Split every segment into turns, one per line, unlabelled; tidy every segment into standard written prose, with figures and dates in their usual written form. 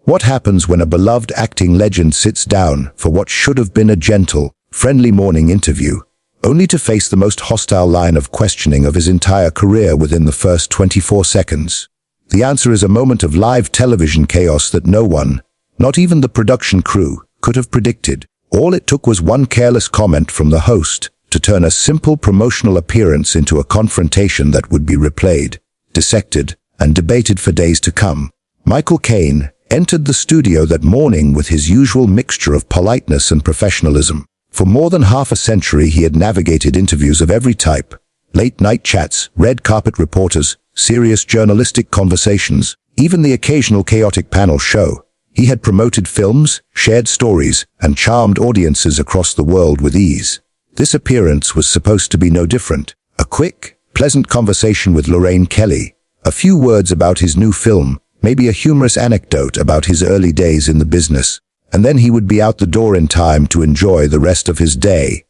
What happens when a beloved acting legend sits down for what should have been a gentle, friendly morning interview, only to face the most hostile line of questioning of his entire career within the first 24 seconds? The answer is a moment of live television chaos that no one, not even the production crew, could have predicted. All it took was one careless comment from the host to turn a simple promotional appearance into a confrontation that would be replayed, dissected, and debated for days to come. Michael Caine entered the studio that morning with his usual mixture of politeness and professionalism. For more than half a century he had navigated interviews of every type: late-night chats, red carpet reporters, serious journalistic conversations, even the occasional chaotic panel show. He had promoted films, shared stories, and charmed audiences across the world with ease. This appearance was supposed to be no different. A quick, pleasant conversation with Lorraine Kelly, a few words about his new film, maybe a humorous anecdote about his early days in the business, and then he would be out the door in time to enjoy the rest of his day.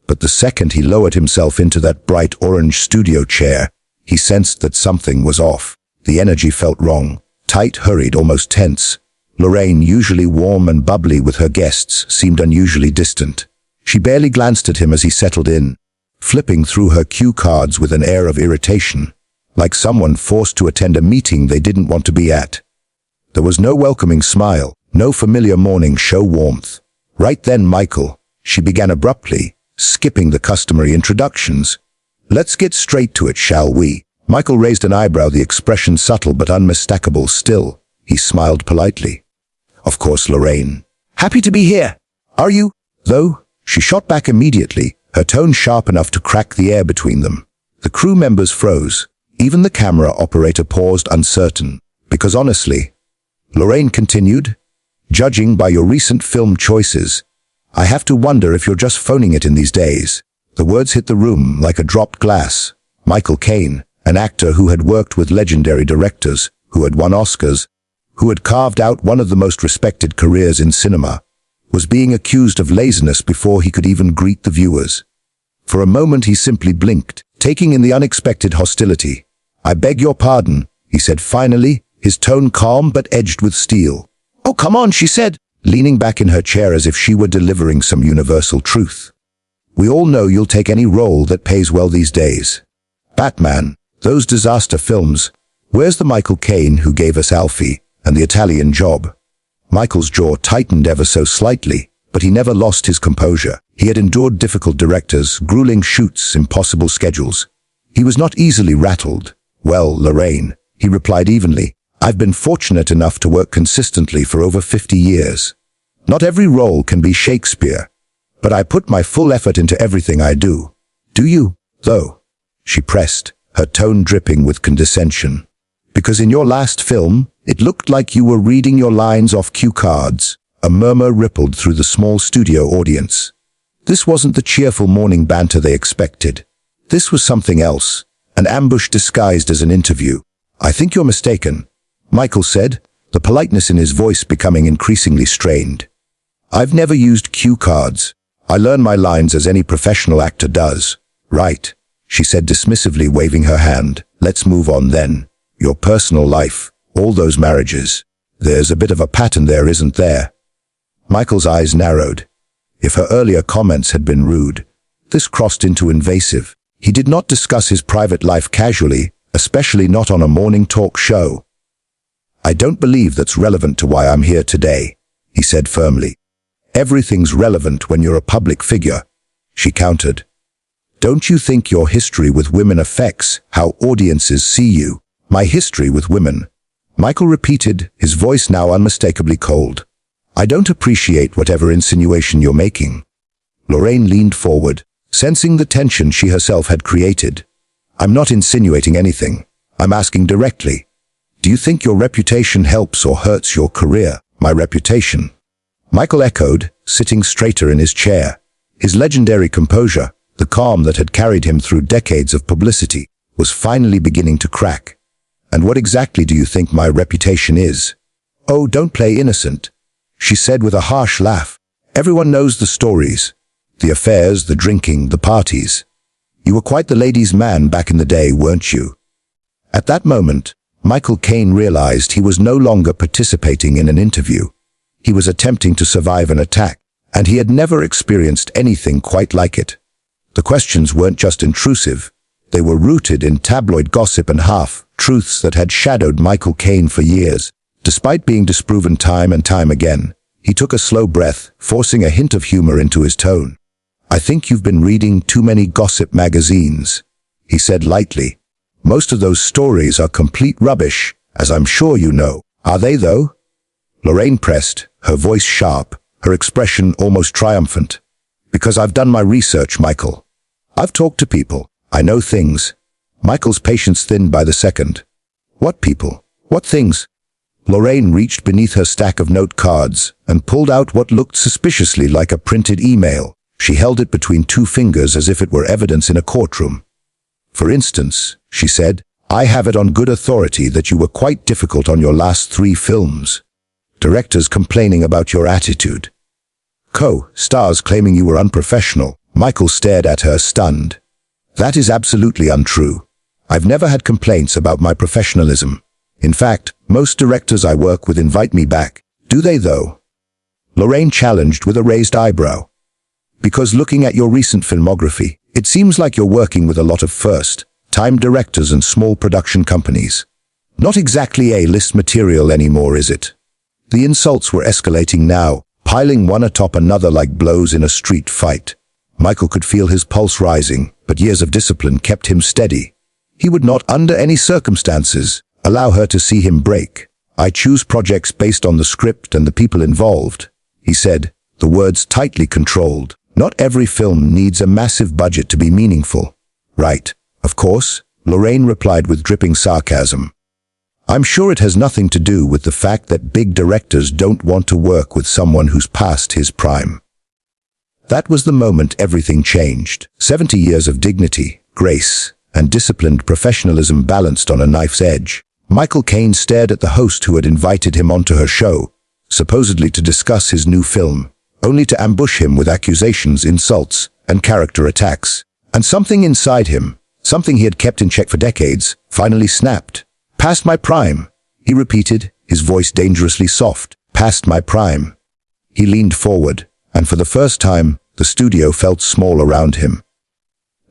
But the second he lowered himself into that bright orange studio chair, he sensed that something was off. The energy felt wrong, tight, hurried, almost tense. Lorraine, usually warm and bubbly with her guests, seemed unusually distant. She barely glanced at him as he settled in, flipping through her cue cards with an air of irritation, like someone forced to attend a meeting they didn't want to be at. There was no welcoming smile, no familiar morning show warmth. Right then, Michael, she began abruptly, skipping the customary introductions. "Let's get straight to it, shall we?" Michael raised an eyebrow, the expression subtle but unmistakable still. He smiled politely. "Of course, Lorraine. Happy to be here. Are you, though?" She shot back immediately, her tone sharp enough to crack the air between them. The crew members froze. Even the camera operator paused, uncertain. "Because honestly," Lorraine continued, "judging by your recent film choices, I have to wonder if you're just phoning it in these days." The words hit the room like a dropped glass. Michael Caine, an actor who had worked with legendary directors, who had won Oscars, who had carved out one of the most respected careers in cinema, was being accused of laziness before he could even greet the viewers. For a moment he simply blinked, taking in the unexpected hostility. "I beg your pardon," he said finally, his tone calm but edged with steel. "Oh, come on," she said, leaning back in her chair as if she were delivering some universal truth. "We all know you'll take any role that pays well these days. Batman, those disaster films. Where's the Michael Caine who gave us Alfie and the Italian Job?" Michael's jaw tightened ever so slightly, but he never lost his composure. He had endured difficult directors, grueling shoots, impossible schedules. He was not easily rattled. "Well, Lorraine," he replied evenly, "I've been fortunate enough to work consistently for over 50 years. Not every role can be Shakespeare, but I put my full effort into everything I do. Do you, though?" She pressed, her tone dripping with condescension. "Because in your last film, it looked like you were reading your lines off cue cards." A murmur rippled through the small studio audience. This wasn't the cheerful morning banter they expected. This was something else, an ambush disguised as an interview. "I think you're mistaken," Michael said, the politeness in his voice becoming increasingly strained. "I've never used cue cards. I learn my lines as any professional actor does." "Right," she said dismissively, waving her hand. "Let's move on then. Your personal life, all those marriages. There's a bit of a pattern there, isn't there?" Michael's eyes narrowed. If her earlier comments had been rude, this crossed into invasive. He did not discuss his private life casually, especially not on a morning talk show. "I don't believe that's relevant to why I'm here today," he said firmly. "Everything's relevant when you're a public figure," she countered. "Don't you think your history with women affects how audiences see you?" "My history with women," Michael repeated, his voice now unmistakably cold. "I don't appreciate whatever insinuation you're making." Lorraine leaned forward, sensing the tension she herself had created. "I'm not insinuating anything. I'm asking directly. Do you think your reputation helps or hurts your career?" "My reputation?" Michael echoed, sitting straighter in his chair. His legendary composure, the calm that had carried him through decades of publicity, was finally beginning to crack. "And what exactly do you think my reputation is?" "Oh, don't play innocent," she said with a harsh laugh. "Everyone knows the stories. The affairs, the drinking, the parties. You were quite the ladies' man back in the day, weren't you?" At that moment, Michael Caine realized he was no longer participating in an interview. He was attempting to survive an attack, and he had never experienced anything quite like it. The questions weren't just intrusive. They were rooted in tabloid gossip and half-truths that had shadowed Michael Caine for years. Despite being disproven time and time again, he took a slow breath, forcing a hint of humor into his tone. "I think you've been reading too many gossip magazines," he said lightly. "Most of those stories are complete rubbish, as I'm sure you know. Are they, though?" Lorraine pressed, her voice sharp, her expression almost triumphant. "Because I've done my research, Michael. I've talked to people. I know things." Michael's patience thinned by the second. "What people? What things?" Lorraine reached beneath her stack of note cards and pulled out what looked suspiciously like a printed email. She held it between two fingers as if it were evidence in a courtroom. "For instance," she said, "I have it on good authority that you were quite difficult on your last 3 films. Directors complaining about your attitude. Co-stars claiming you were unprofessional." Michael stared at her, stunned. "That is absolutely untrue. I've never had complaints about my professionalism. In fact, most directors I work with invite me back. Do they, though?" Lorraine challenged with a raised eyebrow. "Because looking at your recent filmography, it seems like you're working with a lot of first-time directors and small production companies. Not exactly A-list material anymore, is it?" The insults were escalating now, piling one atop another like blows in a street fight. Michael could feel his pulse rising, but years of discipline kept him steady. He would not, under any circumstances, allow her to see him break. "I choose projects based on the script and the people involved," he said, the words tightly controlled. "Not every film needs a massive budget to be meaningful." "Right, of course," Lorraine replied with dripping sarcasm. "I'm sure it has nothing to do with the fact that big directors don't want to work with someone who's past his prime." That was the moment everything changed. 70 years of dignity, grace, and disciplined professionalism balanced on a knife's edge. Michael Caine stared at the host who had invited him onto her show, supposedly to discuss his new film, only to ambush him with accusations, insults, and character attacks. And something inside him, something he had kept in check for decades, finally snapped. "Past my prime," he repeated, his voice dangerously soft. "Past my prime." He leaned forward, and for the first time, the studio felt small around him.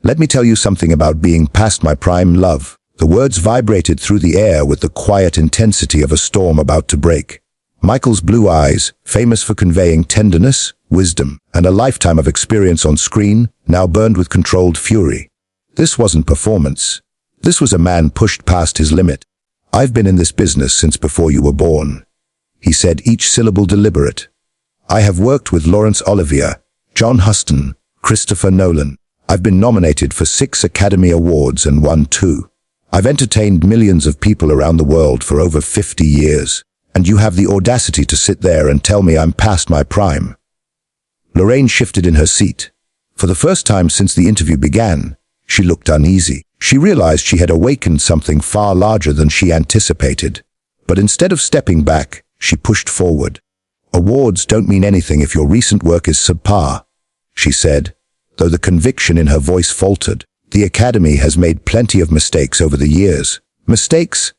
"Let me tell you something about being past my prime, love." The words vibrated through the air with the quiet intensity of a storm about to break. Michael's blue eyes, famous for conveying tenderness, wisdom, and a lifetime of experience on screen, now burned with controlled fury. This wasn't performance. This was a man pushed past his limit. "I've been in this business since before you were born," he said, each syllable deliberate. "I have worked with Laurence Olivier, John Huston, Christopher Nolan. I've been nominated for 6 Academy Awards and won 2. I've entertained millions of people around the world for over 50 years. And you have the audacity to sit there and tell me I'm past my prime." Lorraine shifted in her seat. For the first time since the interview began, she looked uneasy. She realized she had awakened something far larger than she anticipated. But instead of stepping back, she pushed forward. "Awards don't mean anything if your recent work is subpar," she said, though the conviction in her voice faltered. "The Academy has made plenty of mistakes over the years." "Mistakes?"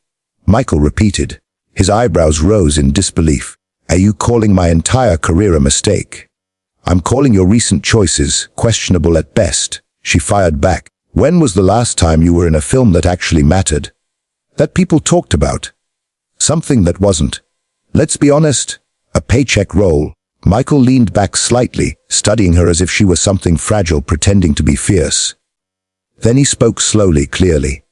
Michael repeated. His eyebrows rose in disbelief. "Are you calling my entire career a mistake?" "I'm calling your recent choices questionable at best," she fired back. "When was the last time you were in a film that actually mattered? That people talked about? Something that wasn't, let's be honest, a paycheck role." Michael leaned back slightly, studying her as if she was something fragile pretending to be fierce. Then he spoke slowly, clearly.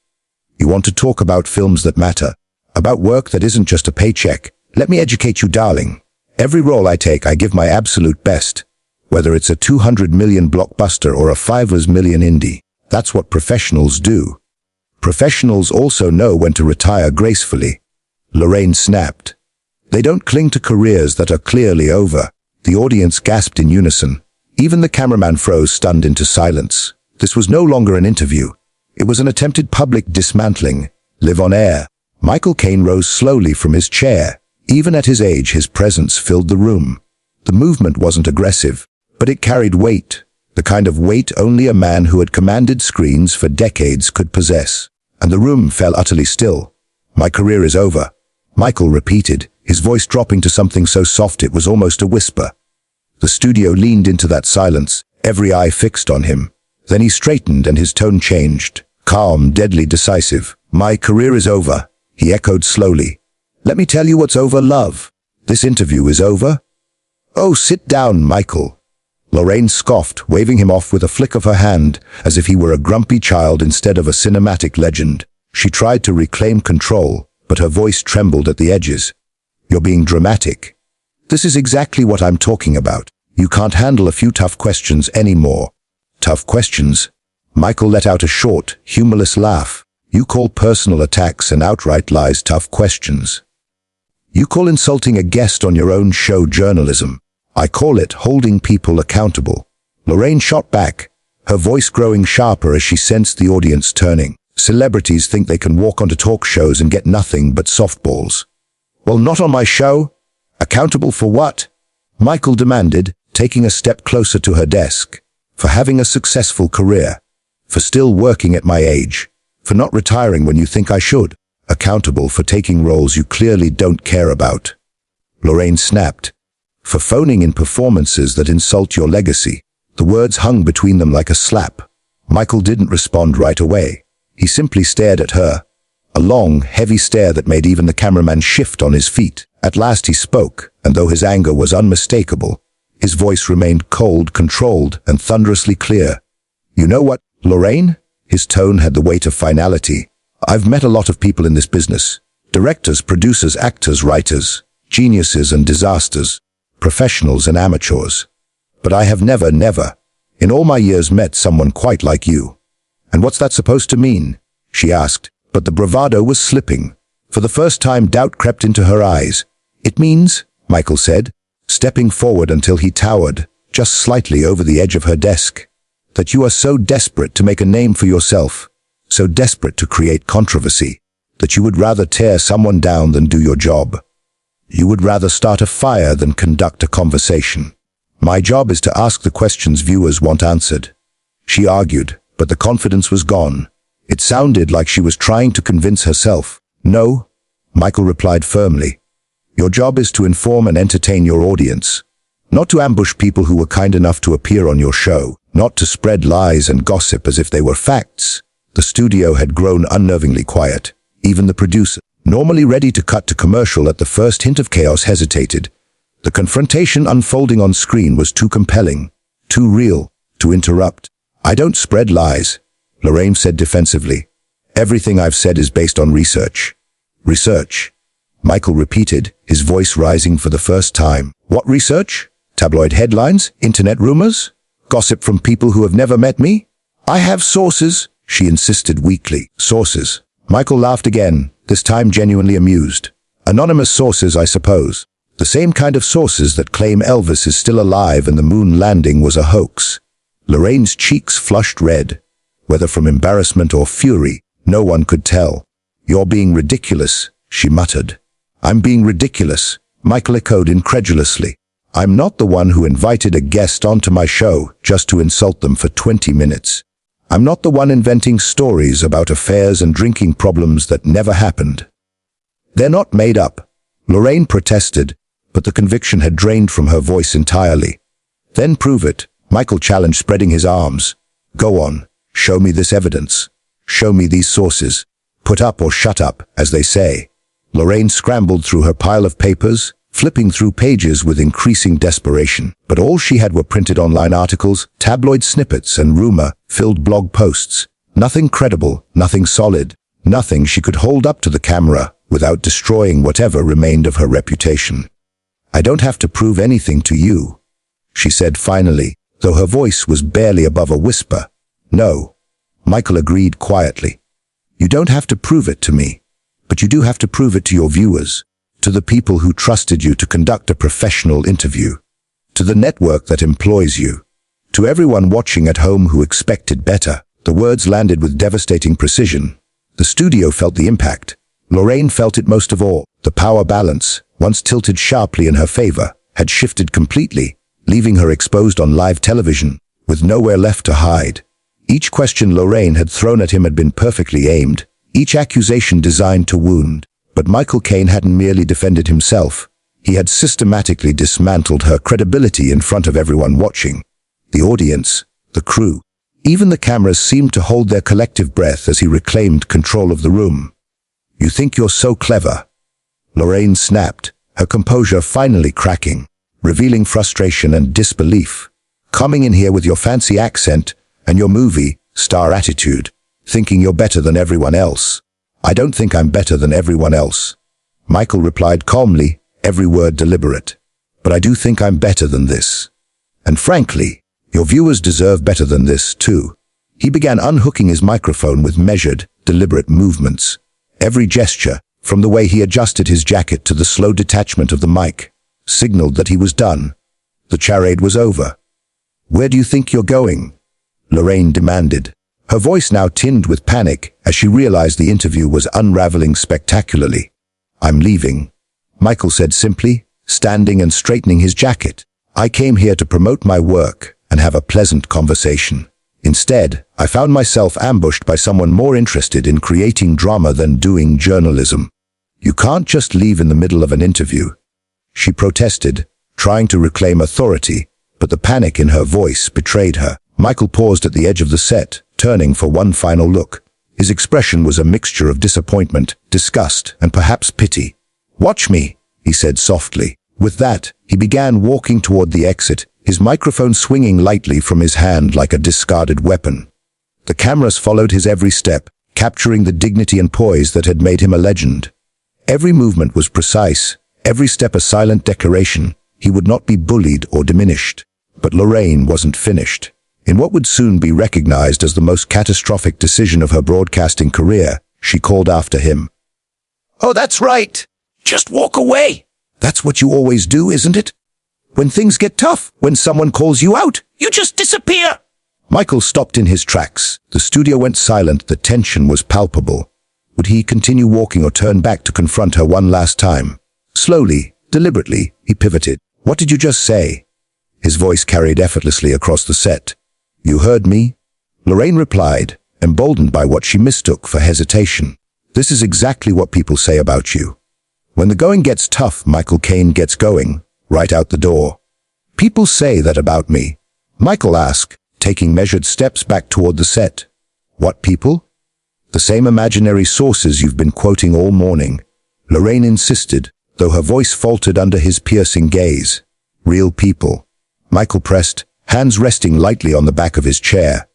"You want to talk about films that matter? About work that isn't just a paycheck? Let me educate you, darling. Every role I take, I give my absolute best. Whether it's a 200 million blockbuster or a 5 million indie. That's what professionals do. Professionals also know when to retire gracefully." Lorraine snapped. "They don't cling to careers that are clearly over." The audience gasped in unison. Even the cameraman froze, stunned into silence. This was no longer an interview. It was an attempted public dismantling. Live on air. Michael Caine rose slowly from his chair. Even at his age, his presence filled the room. The movement wasn't aggressive, but it carried weight, the kind of weight only a man who had commanded screens for decades could possess. And the room fell utterly still. My career is over, Michael repeated, his voice dropping to something so soft it was almost a whisper. The studio leaned into that silence, every eye fixed on him. Then he straightened and his tone changed. Calm, deadly decisive. My career is over, he echoed slowly. Let me tell you what's over, love. This interview is over. Oh, sit down, Michael. Lorraine scoffed, waving him off with a flick of her hand, as if he were a grumpy child instead of a cinematic legend. She tried to reclaim control, but her voice trembled at the edges. You're being dramatic. This is exactly what I'm talking about. You can't handle a few tough questions anymore. Tough questions? Michael let out a short, humorless laugh. You call personal attacks and outright lies tough questions. You call insulting a guest on your own show journalism. I call it holding people accountable. Lorraine shot back, her voice growing sharper as she sensed the audience turning. Celebrities think they can walk onto talk shows and get nothing but softballs. Well, not on my show. Accountable for what? Michael demanded, taking a step closer to her desk. For having a successful career. For still working at my age. For not retiring when you think I should. Accountable for taking roles you clearly don't care about. Lorraine snapped. For phoning in performances that insult your legacy. The words hung between them like a slap. Michael didn't respond right away. He simply stared at her. A long, heavy stare that made even the cameraman shift on his feet. At last he spoke, and though his anger was unmistakable, his voice remained cold, controlled, and thunderously clear. You know what, Lorraine? His tone had the weight of finality. I've met a lot of people in this business. Directors, producers, actors, writers, geniuses and disasters. Professionals and amateurs. But I have never, in all my years met someone quite like you. And what's that supposed to mean? She asked, but the bravado was slipping. For the first time doubt crept into her eyes. It means, Michael said, stepping forward until he towered, just slightly over the edge of her desk, that you are so desperate to make a name for yourself, so desperate to create controversy, that you would rather tear someone down than do your job. You would rather start a fire than conduct a conversation. My job is to ask the questions viewers want answered. She argued, but the confidence was gone. It sounded like she was trying to convince herself. No, Michael replied firmly. Your job is to inform and entertain your audience. Not to ambush people who were kind enough to appear on your show. Not to spread lies and gossip as if they were facts. The studio had grown unnervingly quiet. Even the producer, normally ready to cut to commercial at the first hint of chaos, hesitated. The confrontation unfolding on screen was too compelling, too real, to interrupt. I don't spread lies, Lorraine said defensively. Everything I've said is based on research. Research? Michael repeated, his voice rising for the first time. What research? Tabloid headlines? Internet rumors? Gossip from people who have never met me? I have sources, she insisted weakly. Sources? Michael laughed again, this time genuinely amused. Anonymous sources, I suppose. The same kind of sources that claim Elvis is still alive and the moon landing was a hoax. Lorraine's cheeks flushed red. Whether from embarrassment or fury, no one could tell. You're being ridiculous, she muttered. I'm being ridiculous, Michael echoed incredulously. I'm not the one who invited a guest onto my show just to insult them for 20 minutes. I'm not the one inventing stories about affairs and drinking problems that never happened. They're not made up, Lorraine protested, but the conviction had drained from her voice entirely. Then prove it, Michael challenged, spreading his arms. Go on, show me this evidence. Show me these sources. Put up or shut up, as they say. Lorraine scrambled through her pile of papers, flipping through pages with increasing desperation. But all she had were printed online articles, tabloid snippets and rumor-filled blog posts. Nothing credible, nothing solid, nothing she could hold up to the camera without destroying whatever remained of her reputation. I don't have to prove anything to you, she said finally, though her voice was barely above a whisper. No, Michael agreed quietly. You don't have to prove it to me, but you do have to prove it to your viewers, to the people who trusted you to conduct a professional interview, to the network that employs you, to everyone watching at home who expected better. The words landed with devastating precision. The studio felt the impact. Lorraine felt it most of all. The power balance, once tilted sharply in her favor, had shifted completely, leaving her exposed on live television, with nowhere left to hide. Each question Lorraine had thrown at him had been perfectly aimed, each accusation designed to wound. But Michael Caine hadn't merely defended himself. He had systematically dismantled her credibility in front of everyone watching. The audience, the crew, even the cameras seemed to hold their collective breath as he reclaimed control of the room. "You think you're so clever?" Lorraine snapped, her composure finally cracking, revealing frustration and disbelief. "Coming in here with your fancy accent and your movie star attitude, thinking you're better than everyone else." "I don't think I'm better than everyone else," Michael replied calmly, every word deliberate. "But I do think I'm better than this. And frankly, your viewers deserve better than this, too." He began unhooking his microphone with measured, deliberate movements. Every gesture, from the way he adjusted his jacket to the slow detachment of the mic, signaled that he was done. The charade was over. "Where do you think you're going?" Lorraine demanded, her voice now tinged with panic as she realized the interview was unraveling spectacularly. "I'm leaving," Michael said simply, standing and straightening his jacket. "I came here to promote my work and have a pleasant conversation. Instead, I found myself ambushed by someone more interested in creating drama than doing journalism." "You can't just leave in the middle of an interview," she protested, trying to reclaim authority, but the panic in her voice betrayed her. Michael paused at the edge of the set, turning for one final look. His expression was a mixture of disappointment, disgust, and perhaps pity. "Watch me," he said softly. With that, he began walking toward the exit, his microphone swinging lightly from his hand like a discarded weapon. The cameras followed his every step, capturing the dignity and poise that had made him a legend. Every movement was precise, every step a silent declaration. He would not be bullied or diminished. But Lorraine wasn't finished. In what would soon be recognized as the most catastrophic decision of her broadcasting career, she called after him. "Oh, that's right. Just walk away. That's what you always do, isn't it? When things get tough, when someone calls you out, you just disappear." Michael stopped in his tracks. The studio went silent. The tension was palpable. Would he continue walking or turn back to confront her one last time? Slowly, deliberately, he pivoted. "What did you just say?" His voice carried effortlessly across the set. "You heard me?" Lorraine replied, emboldened by what she mistook for hesitation. "This is exactly what people say about you. When the going gets tough, Michael Caine gets going, right out the door." "People say that about me?" Michael asked, taking measured steps back toward the set. "What people?" "The same imaginary sources you've been quoting all morning," Lorraine insisted, though her voice faltered under his piercing gaze. "Real people." Michael pressed, hands resting lightly on the back of his chair.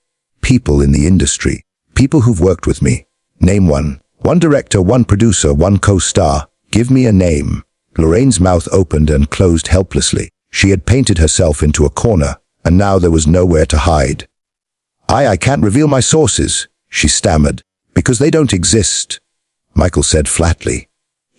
"People in the industry. People who've worked with me. Name one. One director, one producer, one co-star. Give me a name." Lorraine's mouth opened and closed helplessly. She had painted herself into a corner, and now there was nowhere to hide. I can't reveal my sources," she stammered, "because they don't exist," Michael said flatly.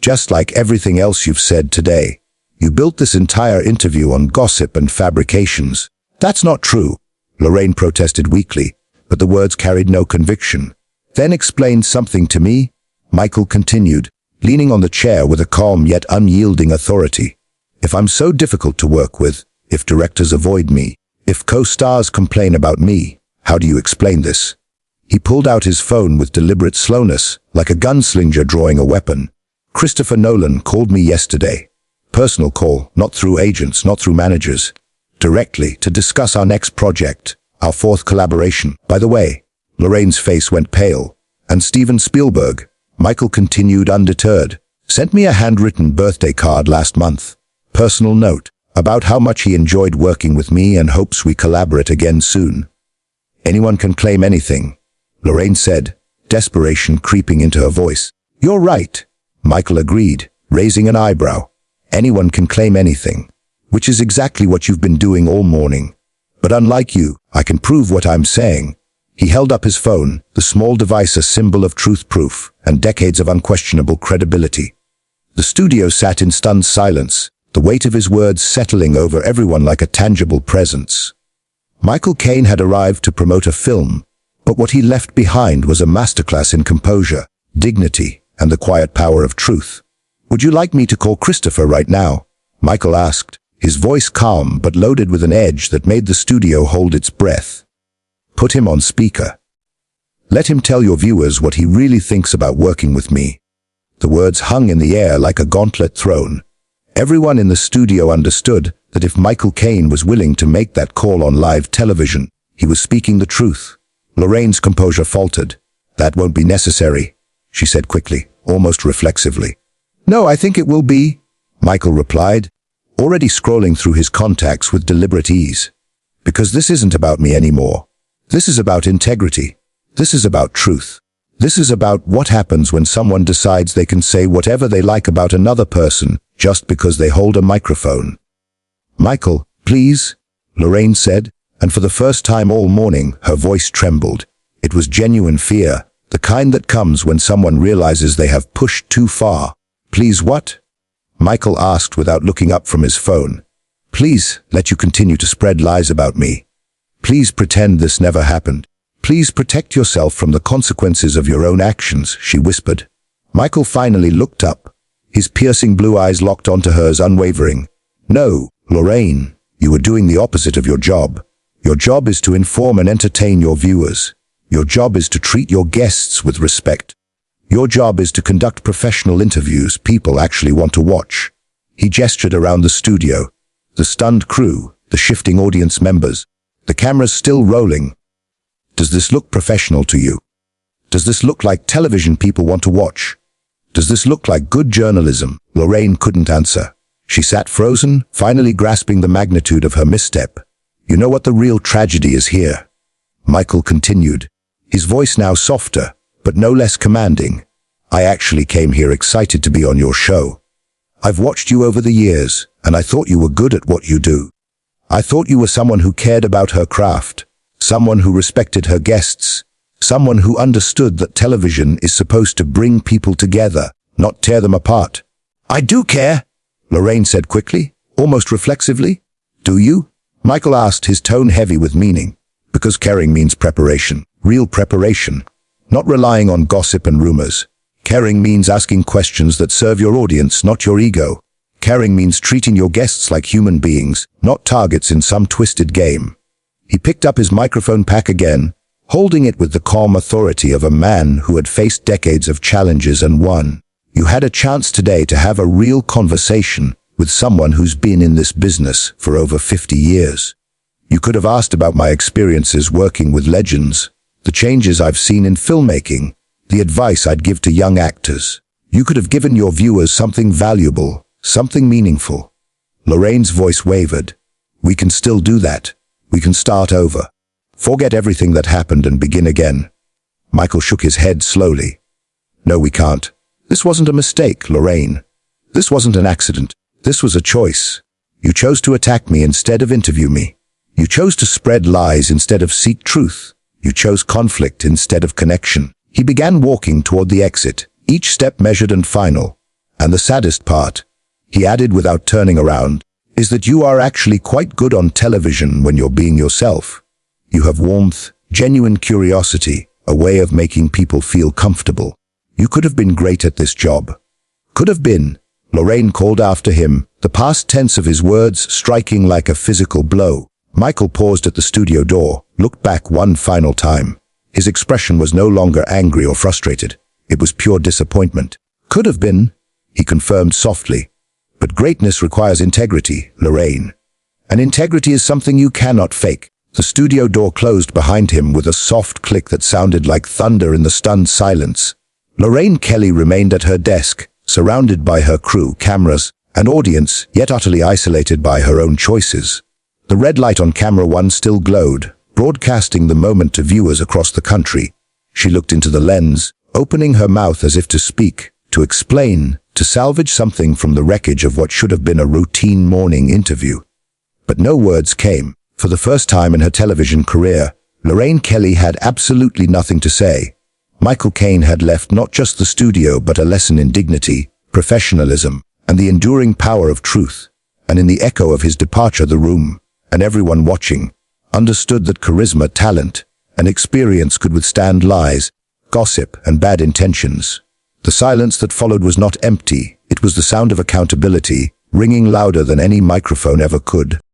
"Just like everything else you've said today. You built this entire interview on gossip and fabrications." "That's not true," Lorraine protested weakly, but the words carried no conviction. "Then explain something to me," Michael continued, leaning on the chair with a calm yet unyielding authority. "If I'm so difficult to work with, if directors avoid me, if co-stars complain about me, how do you explain this?" He pulled out his phone with deliberate slowness, like a gunslinger drawing a weapon. "Christopher Nolan called me yesterday. Personal call, not through agents, not through managers. Directly to discuss our next project, our fourth collaboration. By the way," Lorraine's face went pale. "And Steven Spielberg," Michael continued undeterred, "sent me a handwritten birthday card last month. Personal note, about how much he enjoyed working with me and hopes we collaborate again soon." "Anyone can claim anything," Lorraine said, desperation creeping into her voice. "You're right," Michael agreed, raising an eyebrow. "Anyone can claim anything, which is exactly what you've been doing all morning. But unlike you, I can prove what I'm saying." He held up his phone, the small device a symbol of truth proof and decades of unquestionable credibility. The studio sat in stunned silence, the weight of his words settling over everyone like a tangible presence. Michael Caine had arrived to promote a film, but what he left behind was a masterclass in composure, dignity, and the quiet power of truth. "Would you like me to call Christopher right now?" Michael asked, his voice calm but loaded with an edge that made the studio hold its breath. "Put him on speaker." Let him tell your viewers what he really thinks about working with me." The words hung in the air like a gauntlet thrown. Everyone in the studio understood that if Michael Caine was willing to make that call on live television, he was speaking the truth. Lorraine's composure faltered. "That won't be necessary," she said quickly, almost reflexively. "No, I think it will be," Michael replied, already scrolling through his contacts with deliberate ease. "Because this isn't about me anymore. This is about integrity. This is about truth. This is about what happens when someone decides they can say whatever they like about another person just because they hold a microphone." "Michael, please," Lorraine said, and for the first time all morning, her voice trembled. It was genuine fear, the kind that comes when someone realizes they have pushed too far. "Please what?" Michael asked without looking up from his phone. "Please let you continue to spread lies about me. Please pretend this never happened. Please protect yourself from the consequences of your own actions," she whispered. Michael finally looked up, his piercing blue eyes locked onto hers, unwavering. "No, Lorraine, you are doing the opposite of your job. Your job is to inform and entertain your viewers. Your job is to treat your guests with respect. Your job is to conduct professional interviews people actually want to watch." He gestured around the studio, the stunned crew, the shifting audience members, the cameras still rolling. "Does this look professional to you? Does this look like television people want to watch? Does this look like good journalism?" Lorraine couldn't answer. She sat frozen, finally grasping the magnitude of her misstep. "You know what the real tragedy is here?" Michael continued, his voice now softer, but no less commanding. "I actually came here excited to be on your show. I've watched you over the years, and I thought you were good at what you do. I thought you were someone who cared about her craft, someone who respected her guests, someone who understood that television is supposed to bring people together, not tear them apart." "I do care," Lorraine said quickly, almost reflexively. "Do you?" Michael asked, his tone heavy with meaning. "Because caring means preparation, real preparation, not relying on gossip and rumors. Caring means asking questions that serve your audience, not your ego. Caring means treating your guests like human beings, not targets in some twisted game." He picked up his microphone pack again, holding it with the calm authority of a man who had faced decades of challenges and won. "You had a chance today to have a real conversation with someone who's been in this business for over 50 years. You could have asked about my experiences working with legends, the changes I've seen in filmmaking, the advice I'd give to young actors. You could have given your viewers something valuable, something meaningful." Lorraine's voice wavered. "We can still do that. We can start over. Forget everything that happened and begin again." Michael shook his head slowly. "No, we can't. This wasn't a mistake, Lorraine. This wasn't an accident. This was a choice. You chose to attack me instead of interview me. You chose to spread lies instead of seek truth. You chose conflict instead of connection." He began walking toward the exit, each step measured and final. "And the saddest part," he added without turning around, "is that you are actually quite good on television when you're being yourself. You have warmth, genuine curiosity, a way of making people feel comfortable. You could have been great at this job." "Could have been," Lorraine called after him, the past tense of his words striking like a physical blow. Michael paused at the studio door, looked back one final time. His expression was no longer angry or frustrated. It was pure disappointment. "Could have been," he confirmed softly. "But greatness requires integrity, Lorraine. And integrity is something you cannot fake." The studio door closed behind him with a soft click that sounded like thunder in the stunned silence. Lorraine Kelly remained at her desk, surrounded by her crew, cameras, and audience, yet utterly isolated by her own choices. The red light on camera one still glowed, broadcasting the moment to viewers across the country. She looked into the lens, opening her mouth as if to speak, to explain, to salvage something from the wreckage of what should have been a routine morning interview. But no words came. For the first time in her television career, Lorraine Kelly had absolutely nothing to say. Michael Caine had left not just the studio but a lesson in dignity, professionalism, and the enduring power of truth. And in the echo of his departure, the room, and everyone watching, understood that charisma, talent, and experience could withstand lies, gossip, and bad intentions. The silence that followed was not empty. It was the sound of accountability, ringing louder than any microphone ever could.